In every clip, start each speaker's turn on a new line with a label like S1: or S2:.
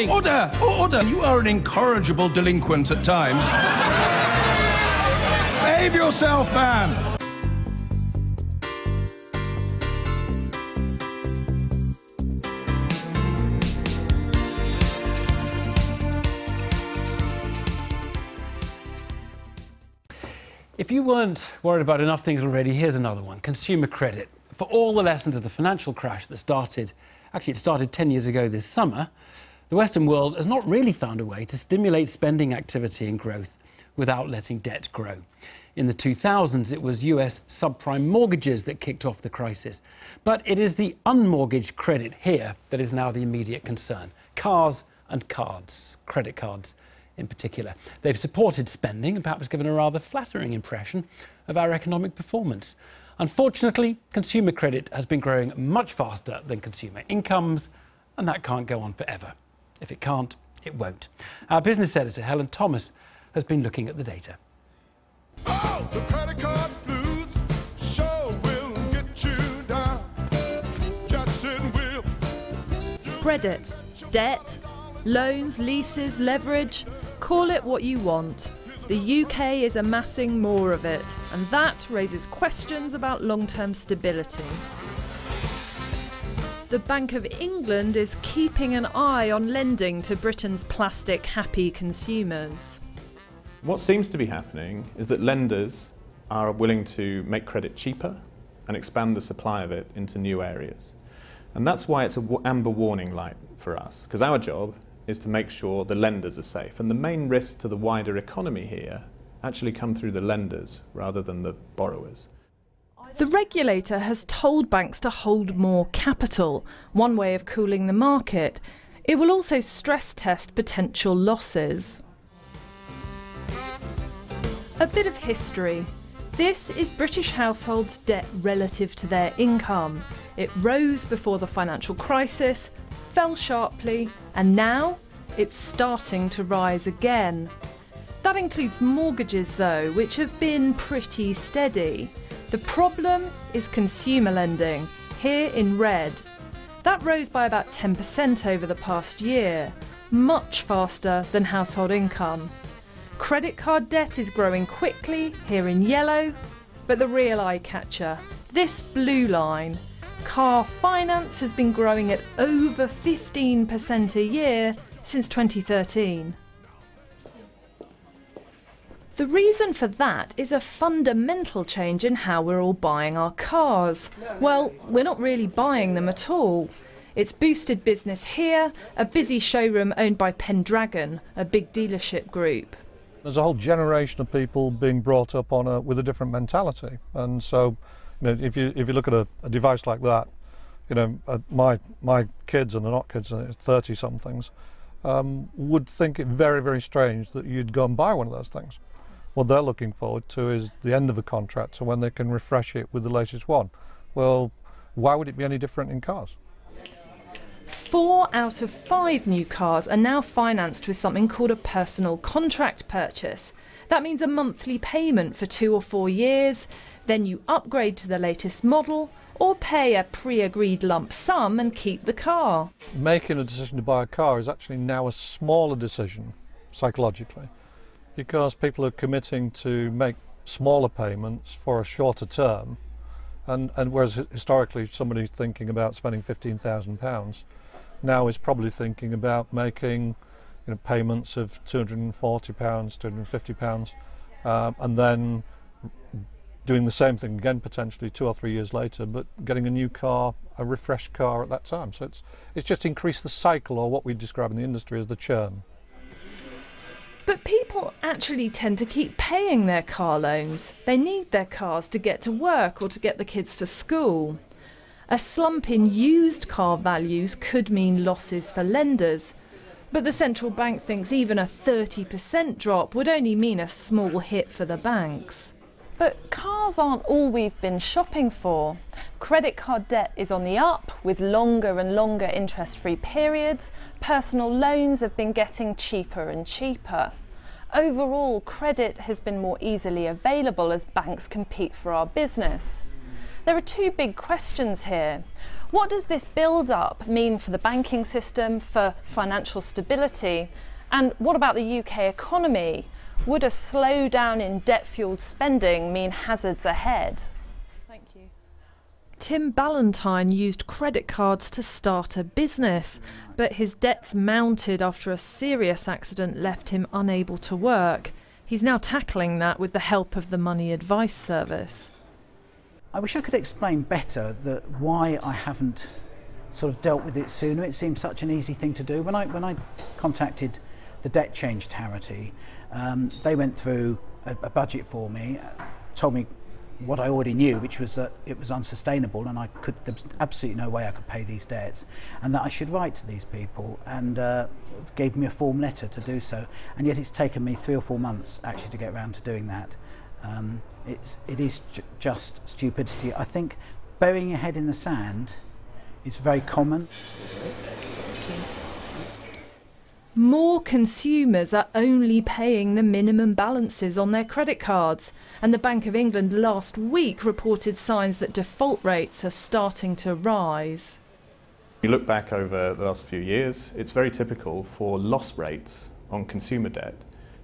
S1: Order! Order! You are an incorrigible delinquent at times. Behave yourself, man!
S2: If you weren't worried about enough things already, here's another one. Consumer credit. For all the lessons of the financial crash that started 10 years ago this summer, the Western world has not really found a way to stimulate spending activity and growth without letting debt grow. In the 2000s, it was US subprime mortgages that kicked off the crisis. But it is the unmortgaged credit here that is now the immediate concern. Cars and cards, credit cards in particular. They've supported spending and perhaps given a rather flattering impression of our economic performance. Unfortunately, consumer credit has been growing much faster than consumer incomes, and that can't go on forever. If it can't, it won't. Our business editor, Helen Thomas, has been looking at the data.
S3: Oh, the credit card blues sure will get you down. Jackson will.
S4: Credit, debt, loans, leases, leverage, call it what you want. The UK is amassing more of it, and that raises questions about long-term stability. The Bank of England is keeping an eye on lending to Britain's plastic-happy consumers.
S5: What seems to be happening is that lenders are willing to make credit cheaper and expand the supply of it into new areas. And that's why it's an amber warning light for us, because our job is to make sure the lenders are safe. And the main risks to the wider economy here actually come through the lenders rather than the borrowers.
S4: The regulator has told banks to hold more capital, one way of cooling the market. It will also stress test potential losses. A bit of history. This is British households' debt relative to their income. It rose before the financial crisis, fell sharply, and now it's starting to rise again. That includes mortgages though, which have been pretty steady. The problem is consumer lending, here in red. That rose by about 10% over the past year, much faster than household income. Credit card debt is growing quickly, here in yellow, but the real eye-catcher, this blue line. Car finance has been growing at over 15% a year since 2013. The reason for that is a fundamental change in how we're all buying our cars. Well, we're not really buying them at all. It's boosted business here, a busy showroom owned by Pendragon, a big dealership group.
S6: There's a whole generation of people being brought up on with a different mentality, and so if you look at a device like that, my kids, and they're not kids, 30-somethings, would think it very, very strange that you'd go and buy one of those things. What they're looking forward to is the end of a contract, so when they can refresh it with the latest one. Well, why would it be any different in cars?
S4: 4 out of 5 new cars are now financed with something called a personal contract purchase. That means a monthly payment for 2 or 4 years, then you upgrade to the latest model or pay a pre-agreed lump sum and keep the car.
S6: Making a decision to buy a car is actually now a smaller decision, psychologically, because people are committing to make smaller payments for a shorter term, and whereas historically somebody thinking about spending £15,000 now is probably thinking about making payments of £240, £250, and then doing the same thing again potentially 2 or 3 years later, but getting a new car, a refreshed car at that time. So it's just increased the cycle, or what we describe in the industry as the churn.
S4: But people actually tend to keep paying their car loans. They need their cars to get to work or to get the kids to school. A slump in used car values could mean losses for lenders, but the central bank thinks even a 30% drop would only mean a small hit for the banks.
S7: But cars aren't all we've been shopping for. Credit card debt is on the up, with longer and longer interest-free periods. Personal loans have been getting cheaper and cheaper. Overall, credit has been more easily available as banks compete for our business. There are 2 big questions here. What does this build-up mean for the banking system, for financial stability? And what about the UK economy? Would a slowdown in debt-fueled spending mean hazards ahead? Thank you.
S4: Tim Ballantyne used credit cards to start a business, but his debts mounted after a serious accident left him unable to work. He's now tackling that with the help of the Money Advice Service.
S8: I wish I could explain better why I haven't sort of dealt with it sooner. It seems such an easy thing to do. When I contacted the Debt Change charity, they went through a budget for me, told me what I already knew, which was that it was unsustainable and there was absolutely no way I could pay these debts, and that I should write to these people, and gave me a form letter to do so. And yet it's taken me 3 or 4 months actually to get around to doing that. It is just stupidity. I think burying your head in the sand is very common.
S4: More consumers are only paying the minimum balances on their credit cards, and the Bank of England last week reported signs that default rates are starting to rise.
S5: You look back over the last few years, it's very typical for loss rates on consumer debt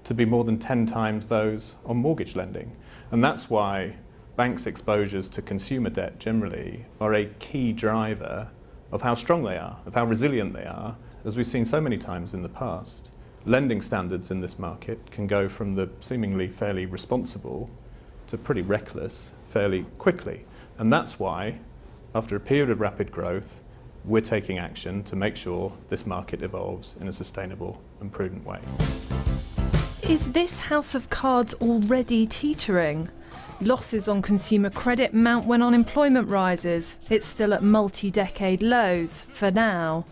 S5: to be more than 10 times those on mortgage lending. And that's why banks' exposures to consumer debt generally are a key driver of how strong they are, of how resilient they are, as we've seen so many times in the past. Lending standards in this market can go from the seemingly fairly responsible to pretty reckless fairly quickly. And that's why, after a period of rapid growth, we're taking action to make sure this market evolves in a sustainable and prudent way.
S4: Is this house of cards already teetering? Losses on consumer credit mount when unemployment rises. It's still at multi-decade lows for now.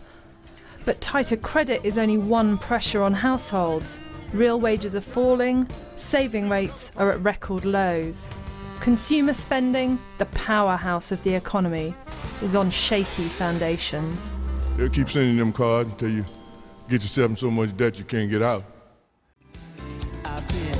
S4: But tighter credit is only one pressure on households. Real wages are falling, saving rates are at record lows. Consumer spending, the powerhouse of the economy, is on shaky foundations.
S3: They'll keep sending them cards until you get yourself in so much debt you can't get out.
S9: I've been